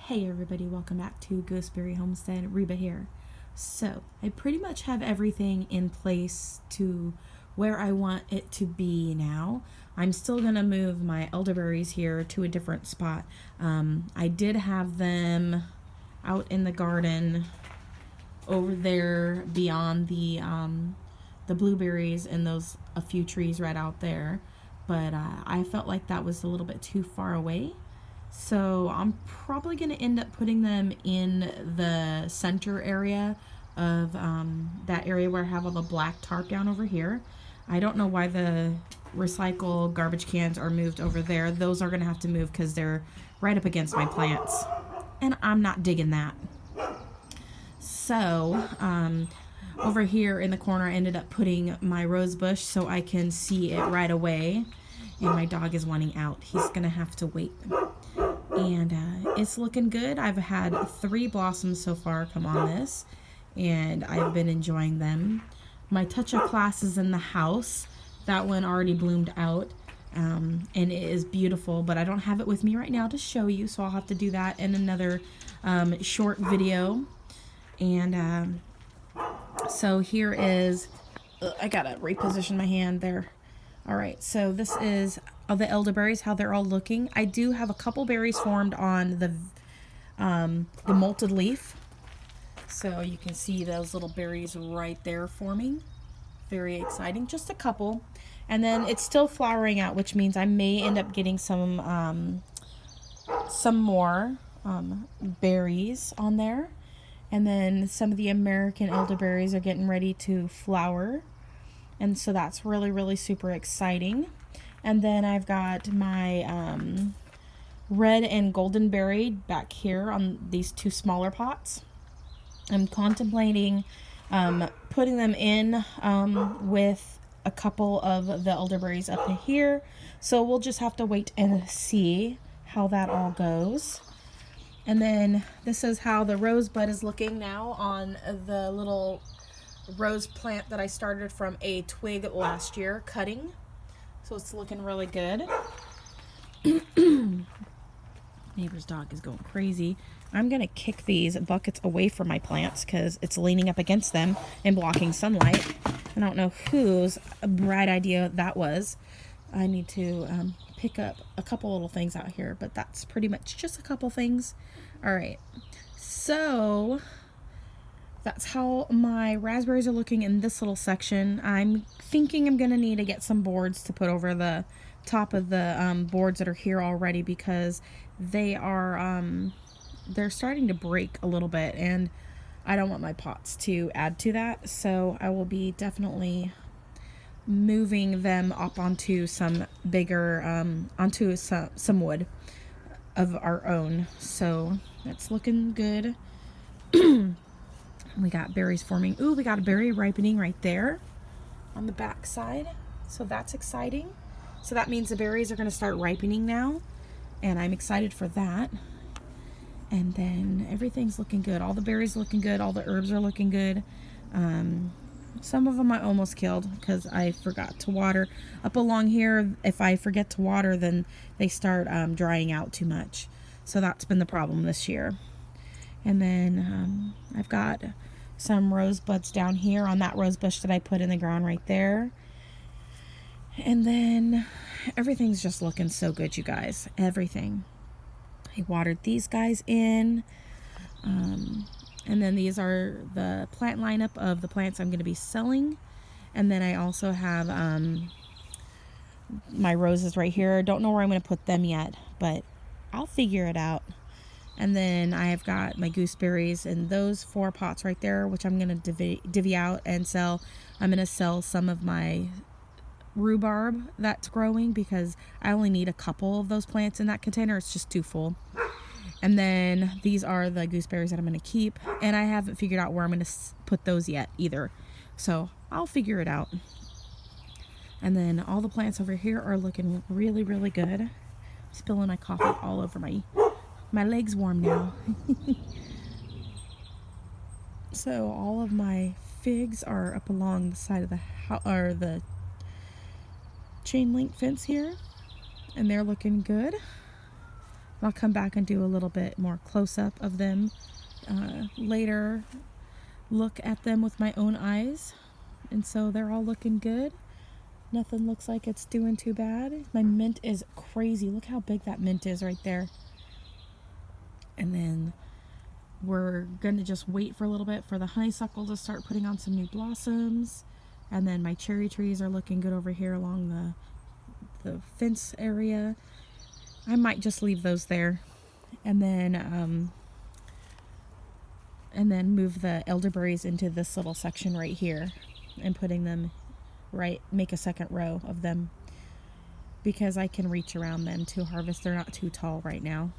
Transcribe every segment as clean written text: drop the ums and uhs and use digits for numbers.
Hey everybody, welcome back to Gooseberry Homestead. Reba here. So, I pretty much have everything in place to where I want it to be now. I'm still going to move my elderberries here to a different spot. I did have them out in the garden over there beyond the blueberries and those a few trees right out there, but I felt like that was a little bit too far away. So I'm probably going to end up putting them in the center area of that area where I have all the black tarp down over here. I don't know why the recycle garbage cans are moved over there. Those are going to have to move because they're right up against my plants. And I'm not digging that. So over here in the corner I ended up putting my rose bush so I can see it right away. And my dog is wanting out. He's going to have to wait. And it's looking good. I've had 3 blossoms so far come on this, and I've been enjoying them. My touch-up class is in the house. That one already bloomed out, and it is beautiful, but I don't have it with me right now to show you, so I'll have to do that in another short video. And so here is, I gotta reposition my hand there. All right, so this is the elderberries, how they're all looking. I do have a couple berries formed on the molted leaf. So you can see those little berries right there forming. Very exciting, just a couple. And then it's still flowering out, which means I may end up getting some more berries on there. And then some of the American elderberries are getting ready to flower. And so that's really, really super exciting. And then I've got my red and golden berry back here on these 2 smaller pots. I'm contemplating putting them in with a couple of the elderberries up in here. So we'll just have to wait and see how that all goes. And then this is how the rosebud is looking now on the little rose plant that I started from a twig last year cutting. So it's looking really good. Neighbor's dog is going crazy. I'm going to kick these buckets away from my plants because it's leaning up against them and blocking sunlight. I don't know whose bright idea that was. I need to pick up a couple little things out here, but that's pretty much just a couple things. All right. So that's how my raspberries are looking in this little section. I'm thinking I'm going to need to get some boards to put over the top of the boards that are here already because they are, they're starting to break a little bit and I don't want my pots to add to that. So I will be definitely moving them up onto some bigger, onto some wood of our own. So that's looking good. We got berries forming. Ooh, we got a berry ripening right there on the back side. So that's exciting. So that means the berries are going to start ripening now. And I'm excited for that. And then everything's looking good. All the berries looking good. All the herbs are looking good. Some of them I almost killed because I forgot to water. Up along here, if I forget to water, then they start drying out too much. So that's been the problem this year. And then I've got some rosebuds down here on that rose bush that I put in the ground right there. And then everything's just looking so good, you guys. Everything. I watered these guys in. And then these are the plant lineup of the plants I'm going to be selling. And then I also have my roses right here. Don't know where I'm going to put them yet, but I'll figure it out. And then I have got my gooseberries in those 4 pots right there, which I'm going to divvy out and sell. I'm going to sell some of my rhubarb that's growing because I only need a couple of those plants in that container. It's just too full. And then these are the gooseberries that I'm going to keep. And I haven't figured out where I'm going to put those yet either. So I'll figure it out. And then all the plants over here are looking really, really good. Spilling my coffee all over my legs warm now. So all of my figs are up along the side of the house, or the chain link fence here, and they're looking good. I'll come back and do a little bit more close-up of them later, look at them with my own eyes. And so they're all looking good. Nothing looks like it's doing too bad. My mint is crazy. Look how big that mint is right there. And then we're going to just wait for a little bit for the honeysuckle to start putting on some new blossoms. And then my cherry trees are looking good over here along the fence area. I might just leave those there. And then move the elderberries into this little section right here and putting them make a second row of them, because I can reach around them to harvest. They're not too tall right now.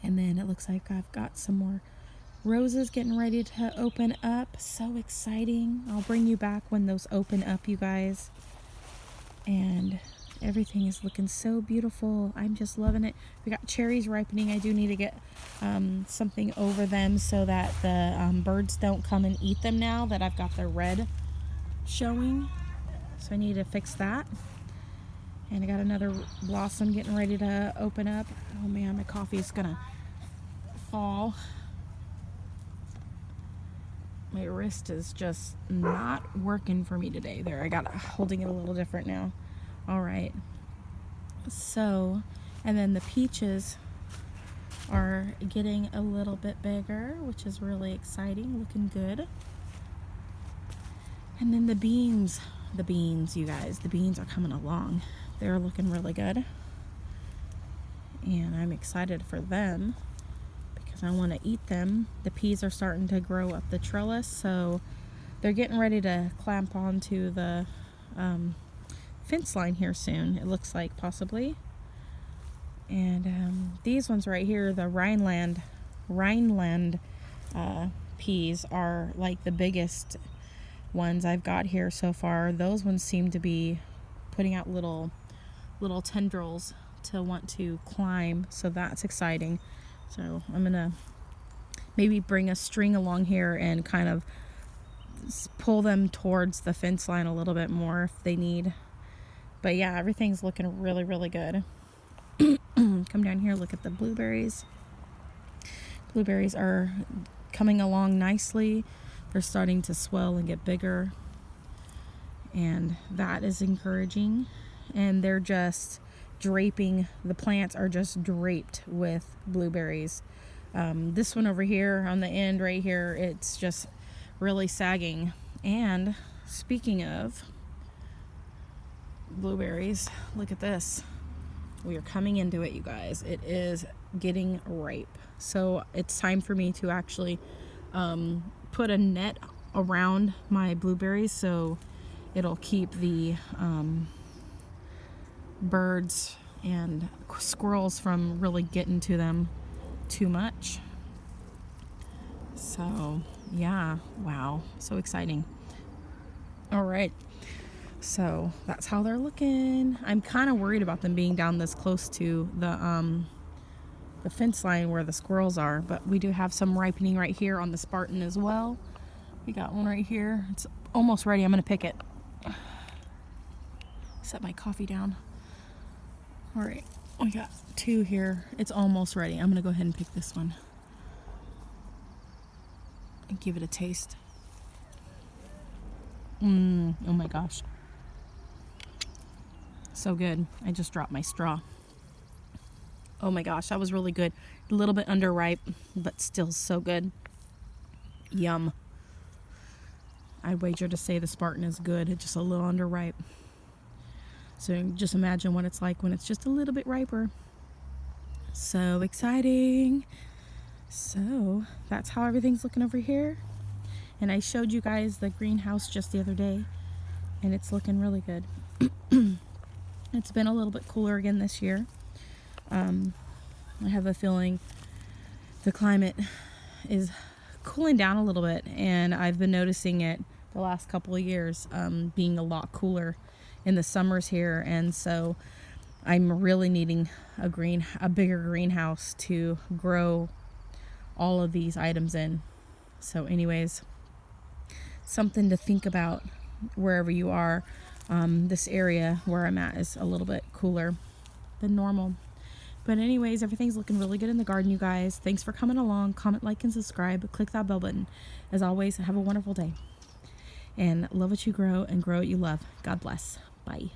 And then it looks like I've got some more roses getting ready to open up. So exciting. I'll bring you back when those open up, you guys. And everything is looking so beautiful. I'm just loving it. We got cherries ripening. I do need to get something over them so that the birds don't come and eat them now that I've got the red showing. So I need to fix that. And I got another blossom getting ready to open up. Oh man, my coffee is gonna fall. My wrist is just not working for me today. There, I got holding it a little different now. All right. So, and then the peaches are getting a little bit bigger, which is really exciting, looking good. And then the beans, you guys, the beans are coming along. They're looking really good. And I'm excited for them because I want to eat them. The peas are starting to grow up the trellis, so they're getting ready to clamp onto the fence line here soon, it looks like, possibly. And these ones right here, the Rhineland peas, are like the biggest ones I've got here so far. Those ones seem to be putting out little tendrils to want to climb, so that's exciting. So I'm gonna maybe bring a string along here and kind of pull them towards the fence line a little bit more if they need. But yeah, everything's looking really, really good. Come down here, look at the blueberries. Blueberries are coming along nicely. They're starting to swell and get bigger, and that is encouraging. And they're just draping, the plants are just draped with blueberries. This one over here on the end right here, it's just really sagging. And speaking of blueberries, look at this. We are coming into it, you guys. It is getting ripe. So it's time for me to actually put a net around my blueberries so it'll keep the birds and squirrels from really getting to them too much. So yeah, wow, so exciting. All right, so that's how they're looking. I'm kind of worried about them being down this close to the fence line where the squirrels are, but we do have some ripening right here on the Spartan as well. We got one right here. It's almost ready. I'm gonna pick it. Set my coffee down. All right, we got two here. It's almost ready. I'm gonna go ahead and pick this one and give it a taste. Oh my gosh, so good. I just dropped my straw. Oh my gosh, that was really good. A little bit underripe, but still so good. Yum. I'd wager to say the Spartan is good. It's just a little underripe. So just imagine what it's like when it's just a little bit riper. So exciting. So that's how everything's looking over here. And I showed you guys the greenhouse just the other day, and it's looking really good. It's been a little bit cooler again this year. I have a feeling the climate is cooling down a little bit, and I've been noticing it the last couple of years, being a lot cooler in the summers here, and so I'm really needing a bigger greenhouse to grow all of these items in. So anyways, something to think about wherever you are. This area where I'm at is a little bit cooler than normal. But anyways, everything's looking really good in the garden, you guys. Thanks for coming along. Comment, like, and subscribe. Click that bell button. As always, have a wonderful day. And love what you grow and grow what you love. God bless. Bye.